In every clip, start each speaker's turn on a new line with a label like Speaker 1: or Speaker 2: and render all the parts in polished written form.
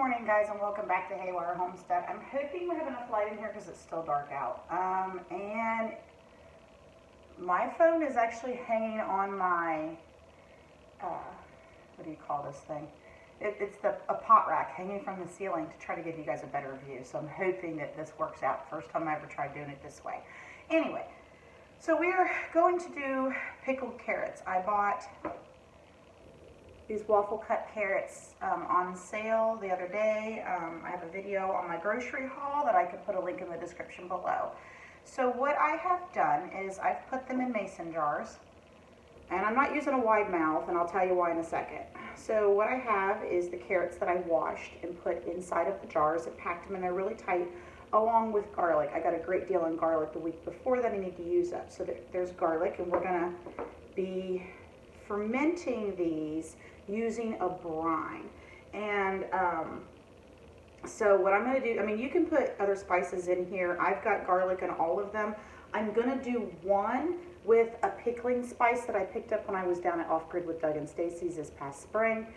Speaker 1: morning, guys, and welcome back to Haywire Homestead. I'm hoping we have enough light in here because it's still dark out. And my phone is actually hanging on my, what do you call this thing? It's a pot rack hanging from the ceiling to try to give you guys a better view. So I'm hoping that this works out. First time I ever tried doing it this way. Anyway, so we're going to do pickled carrots. I bought these waffle cut carrots on sale the other day. I have a video on my grocery haul that I could put a link in the description below. So what I have done is I've put them in mason jars, and I'm not using a wide mouth, and I'll tell you why in a second. So what I have is the carrots that I washed and put inside of the jars and packed them in there really tight, along with garlic. I got a great deal on garlic the week before that I need to use up. So there's garlic, and we're gonna be fermenting these using a brine. And so what I'm going to do, I mean, you can put other spices in here. I've got garlic in all of them. I'm going to do one with a pickling spice that I picked up when I was down at Off Grid with Doug and Stacy's this past spring.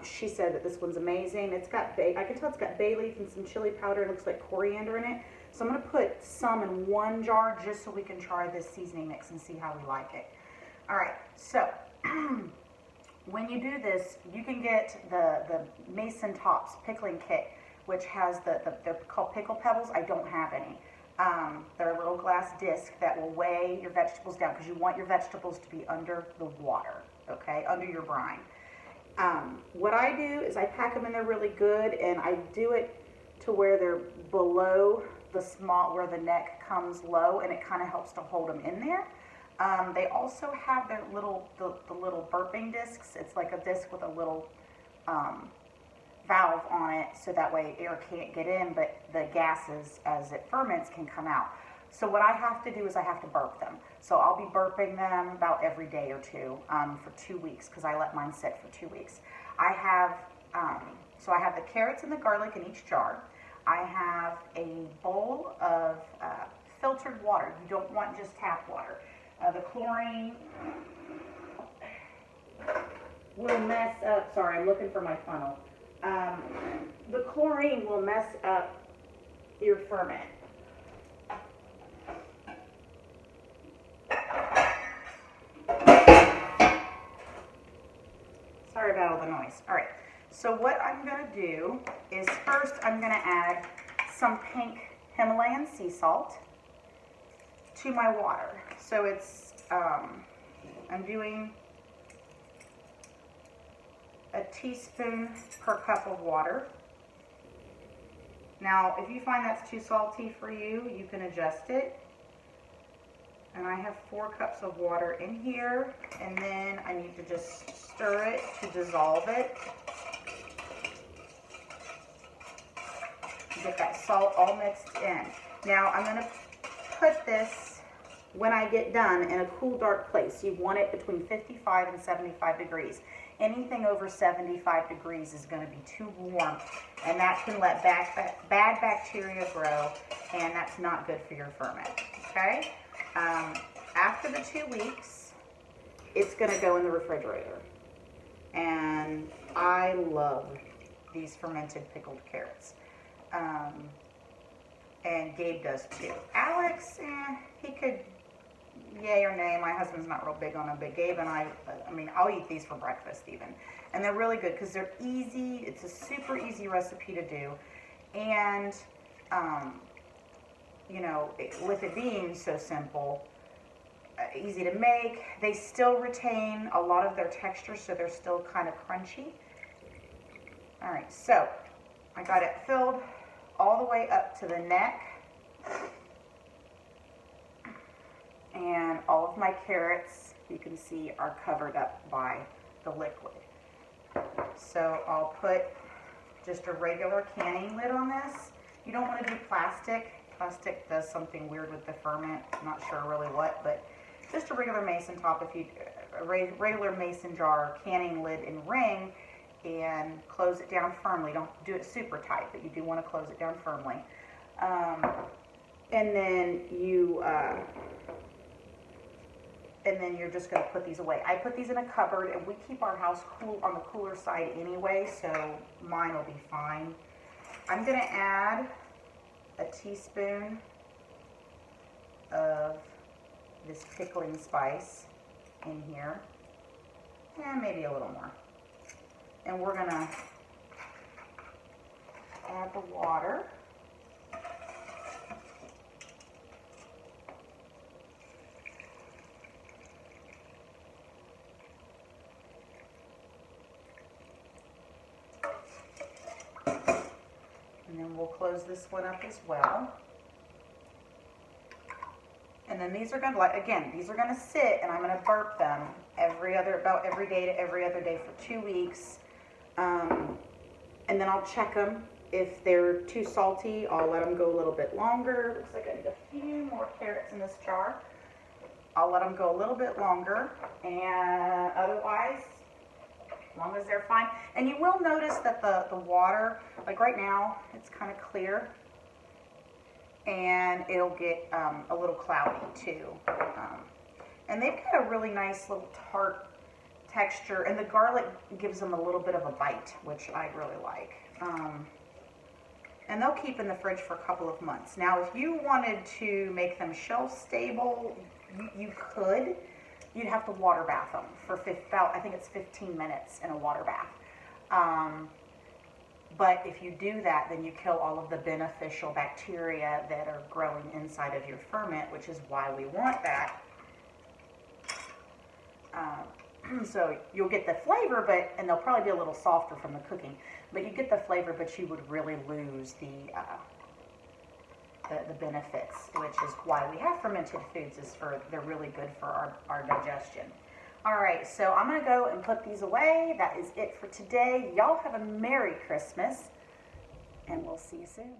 Speaker 1: She said that this one's amazing. It's got I can tell it's got bay leaf and some chili powder. It looks like coriander in it. So I'm going to put some in one jar just so we can try this seasoning mix and see how we like it. All right, so when you do this, you can get the Mason Tops pickling kit, which has they're called pickle pebbles. I don't have any. They're a little glass disc that will weigh your vegetables down because you want your vegetables to be under the water, okay, under your brine. What I do is I pack them in there really good, and I do it to where they're below the where the neck comes low, and it kind of helps to hold them in there. They also have their the little burping discs. It's like a disc with a little valve on it, so that way air can't get in, but the gases as it ferments can come out. So what I have to do is I have to burp them. So I'll be burping them about every day or two for 2 weeks, because I let mine sit for 2 weeks. I have so I have the carrots and the garlic in each jar. I have a bowl of filtered water. You don't want just tap water. The chlorine will mess up, sorry, I'm looking for my funnel. The chlorine will mess up your ferment. Sorry about all the noise. All right, so what I'm going to do is first I'm going to add some pink Himalayan sea salt to my water. So it's, I'm doing a teaspoon per cup of water. Now, if you find that's too salty for you, you can adjust it. And I have 4 cups of water in here, and then I need to just stir it to dissolve it. Get that salt all mixed in. Now, I'm going to put this, when I get done, in a cool, dark place. You want it between 55 and 75 degrees. Anything over 75 degrees is going to be too warm, and that can let bad bacteria grow, and that's not good for your ferment, okay? After the 2 weeks, it's going to go in the refrigerator, and I love these fermented pickled carrots. And Gabe does too. Alex, he could yay or nay. My husband's not real big on them, but Gabe and I mean, I'll eat these for breakfast even. And they're really good because they're easy. It's a super easy recipe to do. And, you know, with it being so simple, easy to make, they still retain a lot of their texture, so they're still kind of crunchy. All right, so I got it filled all the way up to the neck, and all of my carrots, you can see, are covered up by the liquid. So I'll put just a regular canning lid on this. You don't want to do plastic. Plastic does something weird with the ferment. I'm not sure really what, but just a regular mason top, a regular mason jar canning lid and ring, and close it down firmly. Don't do it super tight, but you do want to close it down firmly. And then you and then you're just going to put these away. I put these in a cupboard, and we keep our house cool on the cooler side anyway, so mine will be fine. I'm going to add a teaspoon of this pickling spice in here, and maybe a little more. And we're going to add the water. And then we'll close this one up as well. And then these are going to, like, again, these are going to sit, and I'm going to burp them about every day to every other day for 2 weeks. And then I'll check them. If they're too salty, I'll let them go a little bit longer. Looks like I need a few more carrots in this jar. I'll let them go a little bit longer, and otherwise, as long as they're fine. And you will notice that the water, like right now, it's kind of clear, and it'll get a little cloudy too. And they've got a really nice little tart texture, and the garlic gives them a little bit of a bite, which I really like. And they'll keep in the fridge for a couple of months. Now, if you wanted to make them shelf stable, you could. You'd have to water bath them for about, I think it's 15 minutes in a water bath. But if you do that, then you kill all of the beneficial bacteria that are growing inside of your ferment, which is why we want that. So you'll get the flavor, and they'll probably be a little softer from the cooking. But you get the flavor, but you would really lose the benefits, which is why we have fermented foods, they're really good for our digestion. All right, so I'm going to go and put these away. That is it for today. Y'all have a Merry Christmas, and we'll see you soon.